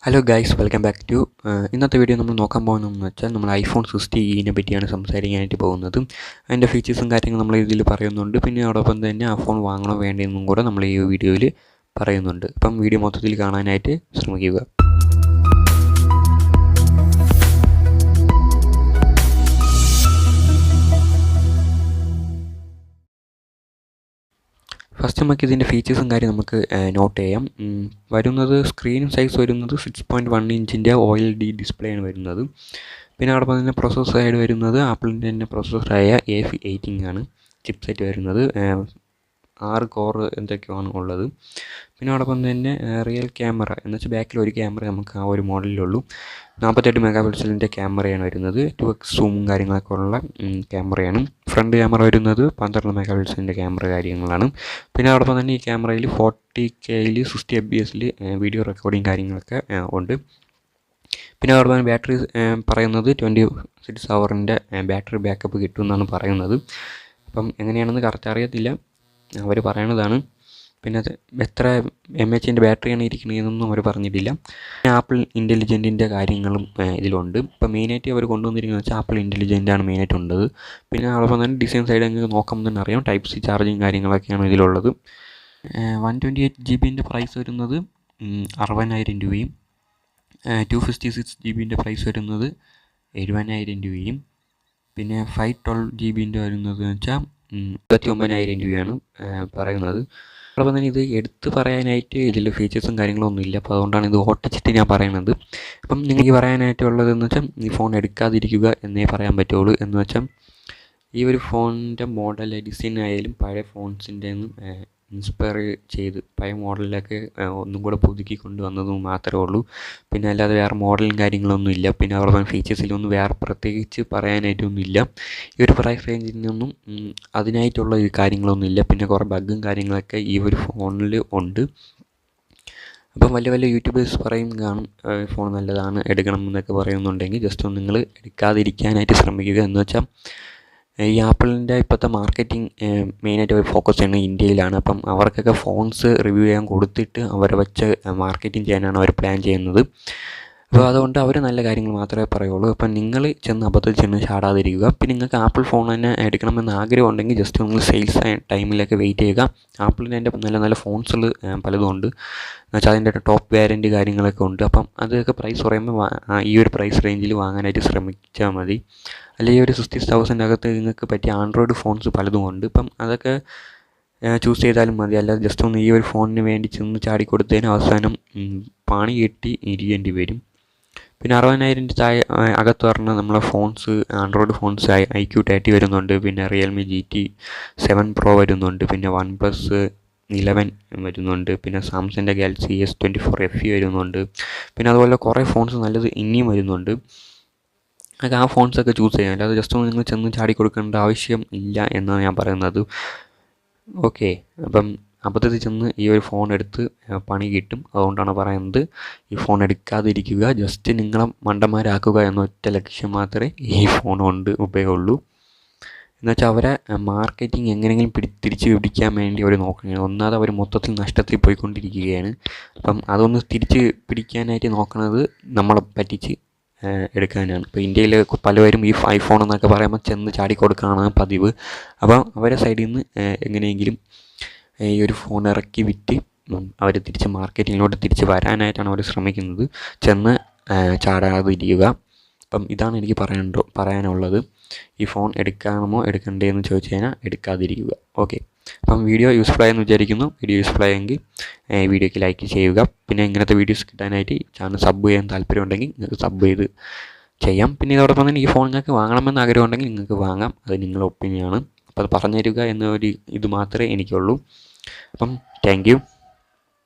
Hello guys, welcome back to ഇന്നത്തെ video നമ്മൾ നോക്കാൻ പോകുന്നതെന്ന് വെച്ചാൽ നമ്മൾ ഐഫോൺ 60 പറ്റിയാണ് സംസാരിക്കാനായിട്ട് പോകുന്നത്. അതിൻ്റെ ഫീച്ചേഴ്സും കാര്യങ്ങളും നമ്മൾ ഇതിൽ പറയുന്നുണ്ട്. പിന്നെ അതോടൊപ്പം തന്നെ ആ ഫോൺ വാങ്ങണോ വേണ്ടതെന്നും കൂടെ നമ്മൾ ഈ വീഡിയോയിൽ പറയുന്നുണ്ട്. അപ്പം വീഡിയോ മൊത്തത്തിൽ കാണാനായിട്ട് ശ്രമിക്കുക. ഫസ്റ്റ് നമുക്ക് ഇതിൻ്റെ ഫീച്ചേഴ്സും കാര്യം നമുക്ക് നോട്ട് ചെയ്യാം. വരുന്നത് സ്ക്രീൻ സൈസ് വരുന്നത് 6.1 ഇഞ്ചിൻ്റെ OLED ഡിസ്പ്ലേ ആണ് വരുന്നത്. പിന്നെ അതോടൊപ്പം തന്നെ പ്രോസസ്സർ സൈഡ് വരുന്നത് ആപ്പിളിൻ്റെ തന്നെ പ്രോസസ്സറായ A18 ആണ് ചിപ്സെറ്റ് വരുന്നത്. 6 കോർ എന്തൊക്കെയാണ് ഉള്ളത്. പിന്നെ അതോടൊപ്പം തന്നെ റിയൽ ക്യാമറ എന്ന് വെച്ചാൽ ബാക്കിൽ ഒരു ക്യാമറ നമുക്ക് ആ ഒരു മോഡലിലുള്ളൂ. 48 മെഗാ പിക്സലിൻ്റെ ക്യാമറയാണ് വരുന്നത്. 2x സൂമും കാര്യങ്ങളൊക്കെ ഉള്ള ക്യാമറയാണ്. ഫ്രണ്ട് ക്യാമറ വരുന്നത് 12 മെഗാ പിക്സലിൻ്റെ ക്യാമറ കാര്യങ്ങളാണ്. പിന്നെ അതോടൊപ്പം തന്നെ ഈ ക്യാമറയിൽ 4Kയിൽ 60 FPS വീഡിയോ റെക്കോർഡിങ് കാര്യങ്ങളൊക്കെ ഉണ്ട്. പിന്നെ അതോടൊപ്പം തന്നെ ബാറ്ററി പറയുന്നത് 26 ഹവറിൻ്റെ ബാറ്ററി ബാക്കപ്പ് കിട്ടുമെന്നാണ് പറയുന്നത്. അപ്പം എങ്ങനെയാണെന്ന് കറക്റ്റ് അറിയത്തില്ല, അവർ പറയണതാണ്. പിന്നെ അത് എത്ര mAh ബാറ്ററിയാണ് ഇരിക്കുന്നതെന്നൊന്നും അവർ പറഞ്ഞിട്ടില്ല. ആപ്പിൾ ഇൻ്റലിജൻറ്റിൻ്റെ കാര്യങ്ങളും ഇതിലുണ്ട്. ഇപ്പം മെയിനായിട്ട് അവർ കൊണ്ടുവന്നിരിക്കുന്നത് വെച്ചാൽ ആപ്പിൾ ഇൻ്റലിജൻ്റാണ് മെയിനായിട്ട് ഉള്ളത്. പിന്നെ അതോടൊപ്പം തന്നെ ഡിസൈൻ സൈഡ് അങ്ങ് നോക്കുമ്പോൾ തന്നെ അറിയാം, Type-C ചാർജിങ് കാര്യങ്ങളൊക്കെയാണ് ഇതിലുള്ളത്. 128 GB പ്രൈസ് വരുന്നത് 60,000 രൂപയും 256 GB പ്രൈസ് വരുന്നത് 70,000 രൂപയും പിന്നെ 512 GB വരുന്നത് വെച്ചാൽ 29,000 രൂപയാണ് പറയുന്നത്. അതോടൊപ്പം തന്നെ ഇത് എടുത്ത് പറയാനായിട്ട് ഇതിൽ ഫീച്ചേഴ്സും കാര്യങ്ങളൊന്നും ഇല്ല. അപ്പോൾ അതുകൊണ്ടാണ് ഇത് ഓട്ടിച്ചിട്ട് ഞാൻ പറയുന്നത്. അപ്പം നിങ്ങൾക്ക് പറയാനായിട്ടുള്ളതെന്ന് വെച്ചാൽ ഈ ഫോൺ എടുക്കാതിരിക്കുക എന്നേ പറയാൻ പറ്റുള്ളൂ. എന്ന് വെച്ചാൽ ഈ ഒരു ഫോണിൻ്റെ മോഡൽ ഡിസൈൻ ആയാലും പഴയ ഫോൺസിൻ്റെ ഇൻസ്പയർ ചെയ്ത് പഴയ മോഡലിലൊക്കെ ഒന്നും കൂടെ പുതുക്കി കൊണ്ടുവന്നതും മാത്രമേ ഉള്ളൂ. പിന്നെ അല്ലാതെ വേറെ മോഡലും കാര്യങ്ങളൊന്നും ഇല്ല. പിന്നെ അവരുടെ ഫീച്ചേഴ്സിലൊന്നും വേറെ പ്രത്യേകിച്ച് പറയാനായിട്ടൊന്നും ഇല്ല. ഈ ഒരു പ്രൈസ് റേഞ്ചിനൊന്നും അതിനായിട്ടുള്ള ഈ കാര്യങ്ങളൊന്നും ഇല്ല. പിന്നെ കുറേ ബഗ്ഗും കാര്യങ്ങളൊക്കെ ഈ ഒരു ഫോണിൽ ഉണ്ട്. അപ്പം വലിയ വലിയ യൂട്യൂബേഴ്സ് പറയും കാണും ഫോൺ നല്ലതാണ് എടുക്കണം എന്നൊക്കെ പറയുന്നുണ്ടെങ്കിൽ ജസ്റ്റ് ഒന്ന് നിങ്ങൾ എടുക്കാതിരിക്കാനായിട്ട് ശ്രമിക്കുക. എന്ന് വെച്ചാൽ ഈ ആപ്പിളിൻ്റെ ഇപ്പോഴത്തെ മാർക്കറ്റിംഗ് മെയിനായിട്ട് അവർ ഫോക്കസ് ചെയ്യുന്നത് ഇന്ത്യയിലാണ്. അപ്പം അവർക്കൊക്കെ ഫോൺസ് റിവ്യൂ ചെയ്യാൻ കൊടുത്തിട്ട് അവരെ വെച്ച് മാർക്കറ്റിംഗ് ചെയ്യാനാണ് അവർ പ്ലാൻ ചെയ്യുന്നത്. അപ്പോൾ അതുകൊണ്ട് അവർ നല്ല കാര്യങ്ങൾ മാത്രമേ പറയുള്ളൂ. അപ്പം നിങ്ങൾ അബദ്ധത്തിൽ ചെന്ന് ചാടാതിരിക്കുക. പിന്നെ നിങ്ങൾക്ക് ആപ്പിൾ ഫോൺ തന്നെ എടുക്കണമെന്ന് ആഗ്രഹം ഉണ്ടെങ്കിൽ ജസ്റ്റ് നിങ്ങൾ സെയിൽസ് ടൈമിലൊക്കെ വെയിറ്റ് ചെയ്യുക. ആപ്പിളിൻ്റെ നല്ല നല്ല ഫോൺസുകൾ പലതും ഉണ്ട്. എന്നുവെച്ചാൽ അതിൻ്റെ ടോപ്പ് വാറൻറ്റി കാര്യങ്ങളൊക്കെ ഉണ്ട്. അപ്പം അതൊക്കെ പ്രൈസ് പറയുമ്പോൾ ഈ ഒരു പ്രൈസ് റേഞ്ചിൽ വാങ്ങാനായിട്ട് ശ്രമിച്ചാൽ മതി. അല്ലെങ്കിൽ ഒരു 60,000 അകത്ത് നിങ്ങൾക്ക് പറ്റിയ ആൻഡ്രോയിഡ് ഫോൺസ് പലതും ഉണ്ട്. ഇപ്പം അതൊക്കെ ചൂസ് ചെയ്താലും മതി. അല്ലാതെ ജസ്റ്റ് ഒന്ന് ഈ ഒരു ഫോണിന് വേണ്ടി ചെന്ന് ചാടിക്കൊടുത്തതിന് അവസാനം പണി കെട്ടി ഇരിക്കേണ്ടി വരും. പിന്നെ 60,000 താഴെ അകത്ത് പറഞ്ഞാൽ നമ്മളെ ഫോൺസ് ആൻഡ്രോയിഡ് ഫോൺസ് iQ30 വരുന്നുണ്ട്. പിന്നെ റിയൽമി GT7 Pro വരുന്നുണ്ട്. പിന്നെ OnePlus 11 വരുന്നുണ്ട്. പിന്നെ സാംസങ്ങിൻ്റെ ഗാലക്സി S24 FE വരുന്നുണ്ട്. പിന്നെ അതുപോലെ കുറേ ഫോൺസ് നല്ലത് ഇനിയും വരുന്നുണ്ട്. അതൊക്കെ ആ ഫോൺസൊക്കെ ചൂസ് ചെയ്യാം. അല്ലാതെ ജസ്റ്റ് ഒന്ന് നിങ്ങൾ ചെന്ന് ചാടി കൊടുക്കേണ്ട ആവശ്യം ഇല്ല എന്നാണ് ഞാൻ പറയുന്നത്. ഓക്കെ, അപ്പം അബദ്ധത്തിൽ ചെന്ന് ഈ ഒരു ഫോൺ എടുത്ത് പണി കിട്ടും. അതുകൊണ്ടാണ് പറയുന്നത് ഈ ഫോൺ എടുക്കാതിരിക്കുക. ജസ്റ്റ് നിങ്ങളെ മണ്ടന്മാരാക്കുക എന്ന ഒറ്റ ലക്ഷ്യം മാത്രമേ ഈ ഫോൺ കൊണ്ട് ഉപയോഗമുള്ളൂ. എന്നുവെച്ചാൽ അവരെ മാർക്കറ്റിംഗ് എങ്ങനെയെങ്കിലും തിരിച്ച് പിടിക്കാൻ വേണ്ടി അവർ നോക്കുകയാണ്. ഒന്നാമത് അവർ മൊത്തത്തിൽ നഷ്ടത്തിൽ പോയിക്കൊണ്ടിരിക്കുകയാണ്. അപ്പം അതൊന്ന് തിരിച്ച് പിടിക്കാനായിട്ട് നോക്കുന്നത് നമ്മളെ പറ്റിച്ച് എടുക്കാനാണ്. ഇപ്പോൾ ഇന്ത്യയിൽ പലവരും ഈ ഐഫോൺ എന്നൊക്കെ പറയുമ്പോൾ ചെന്ന് ചാടിക്കൊടുക്കുകയാണ് പതിവ്. അപ്പം അവരെ സൈഡിൽ നിന്ന് എങ്ങനെയെങ്കിലും ഈ ഒരു ഫോൺ ഇറക്കി വിറ്റ് അവർ തിരിച്ച് മാർക്കറ്റിങ്ങിലോട്ട് തിരിച്ച് വരാനായിട്ടാണ് അവർ ശ്രമിക്കുന്നത്. ചെന്ന് ചാടാതിരിക്കുക. അപ്പം ഇതാണ് എനിക്ക് പറയാനുള്ളത്. ഈ ഫോൺ എടുക്കാമോ എടുക്കണ്ടേ എന്ന് ചോദിച്ചു കഴിഞ്ഞാൽ എടുക്കാതിരിക്കുക. ഓക്കെ, അപ്പം വീഡിയോ യൂസ്ഫുൾ ആയെന്ന് വിചാരിക്കുന്നു. വീഡിയോ യൂസ്ഫുൾ ആയെങ്കിൽ വീഡിയോയ്ക്ക് ലൈക്ക് ചെയ്യുക. പിന്നെ ഇങ്ങനത്തെ വീഡിയോസ് കിട്ടാനായിട്ട് ചാനൽ സബ് ചെയ്യാൻ താല്പര്യമുണ്ടെങ്കിൽ നിങ്ങൾക്ക് സബ് ചെയ്ത് ചെയ്യാം. പിന്നെ ഇതോടൊപ്പം തന്നെ ഈ ഫോൺ നിങ്ങൾക്ക് വാങ്ങണമെന്ന് ആഗ്രഹമുണ്ടെങ്കിൽ നിങ്ങൾക്ക് വാങ്ങാം. അത് നിങ്ങളുടെ ഒപ്പീനിയനാണ്. അപ്പോൾ അത് പറഞ്ഞു തരിക എന്നൊരു ഇത് മാത്രമേ എനിക്കുള്ളൂ. അപ്പം താങ്ക് യു.